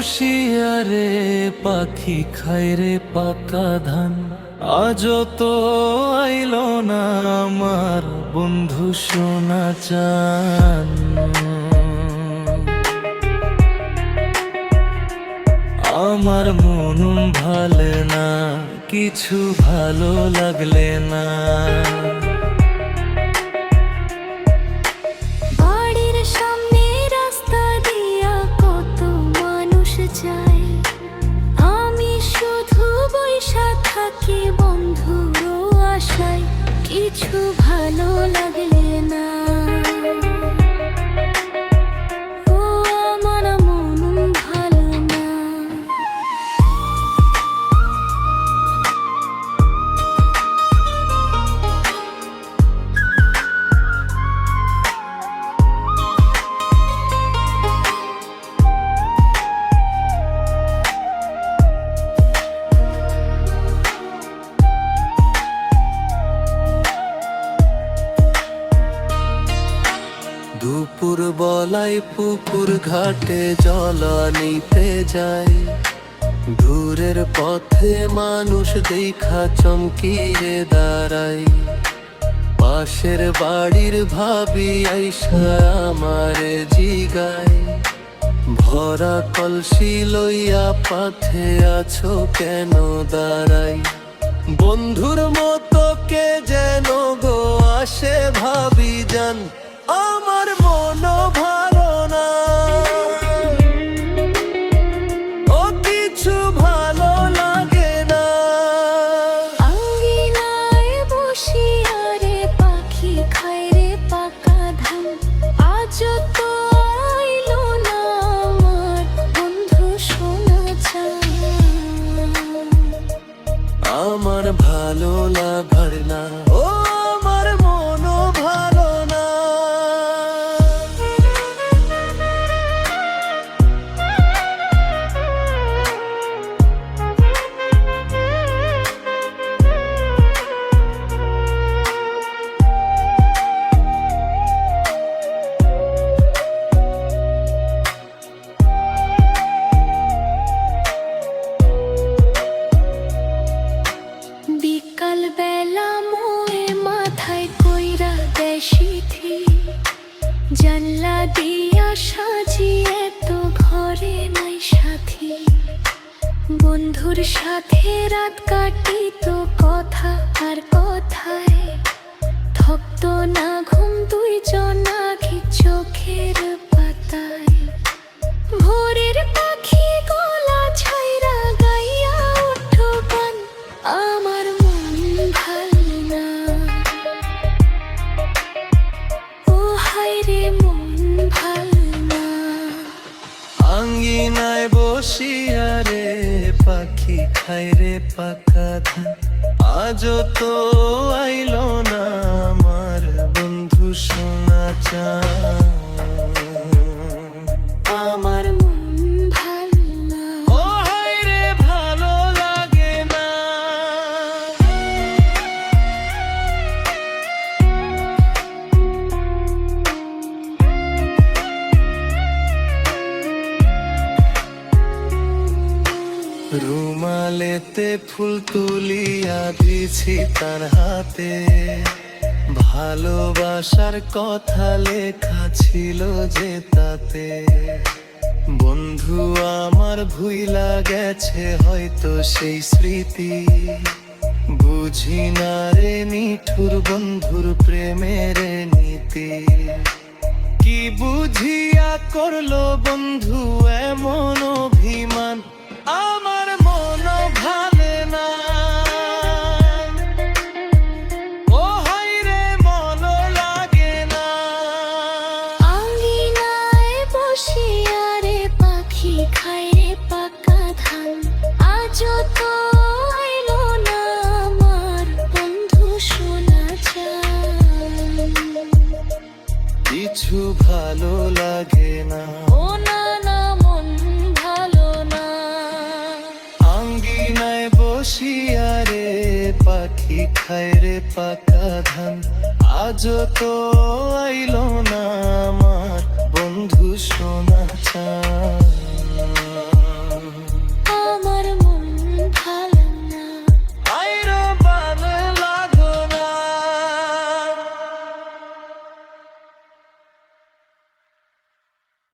বসিয়ারে পাখি খায় রে পাকা ধান, আজও তো আইল না আমার বন্ধু সোনা চান। আমার মন ভালে না, কিছু ভালো লাগলে না। বাড়ির সামনে রাস্তা দিয়া কত মানুষ যায়, আমি শুধু বইসা থাকি বন্ধুর আশায়, কিছু ভালো লাগলে না। ও আমার মন ভালো না। দুপুর বলাই পুকুর ঘাটে জল নিতে যাই, দূরের পথে মানুষ দেখা চমকিয়ে দাঁড়াই। পাশের বাড়ির ভাবি আইসা আমারে জিগায়, ভরা কলসি লইয়া পাথে আছো কেন দাঁড়াই। বন্ধুর মতো কে যেন গো আসে ভাবি যান, আমার মন ভালো না। ও কিছু ভালো লাগে না। আঙ্গিনায় বসিয়া রে পাখি খায় রে পাকা ধান, আজও তো আইলো না আমার বন্ধু সোনা চান। আমার ভালো লাগার না, ও আমার মন ভালো না। বিকাল বেলা মোয়ে মাথায় কইরা দেয় সিথি, জানলা দিয়া সাজিয়ে তো ঘরে নাই সাথী। বন্ধুর সাথে রাত কাটিত কথা আর কথায়, থকত না ঘুম দুইজন আঁখি চোখের পাতায়। ভোরের পাখি গলা ছাইরা গাইয়া ওঠো গান, আমার মন ভাল না। ও হায় রে মন ভাল না। আঙ্গিনায় বসিয়া রে পাখি খায় রে পাকা ধান, আজও তো আইল না আমার বন্ধু সোনা চান। আমার মন ভাল না। ও হায় রে ভালো লাগে না। রুমালেতে ফুল তুলিয়া দিছি তার হাতে, ভালোবাসার কথা লেখা ছিল যে তাতে। বন্ধু আমার ভুইলা গেছে হয়তো সেই স্মৃতি, বুঝি না রে নিঠুর বন্ধুর প্রেমের নীতি। কি বুঝিয়া করলো বন্ধু এমন অভিমান, আমার মন ভালে না। ও হায় রে মন লাগে না। আঙ্গিনায় বসিয়া রে পাখি খায় রে পাকা ধান, আজও তো আইলো না আমার বন্ধু সোনা চান। কিছু ভালো লাগে না। ও না না মন ভালো না। আঙ্গিনায় বসিয়া রে পাখি খায় রে পাকা ধান, আজও তো আইল না আমার বন্ধু সোনা চান।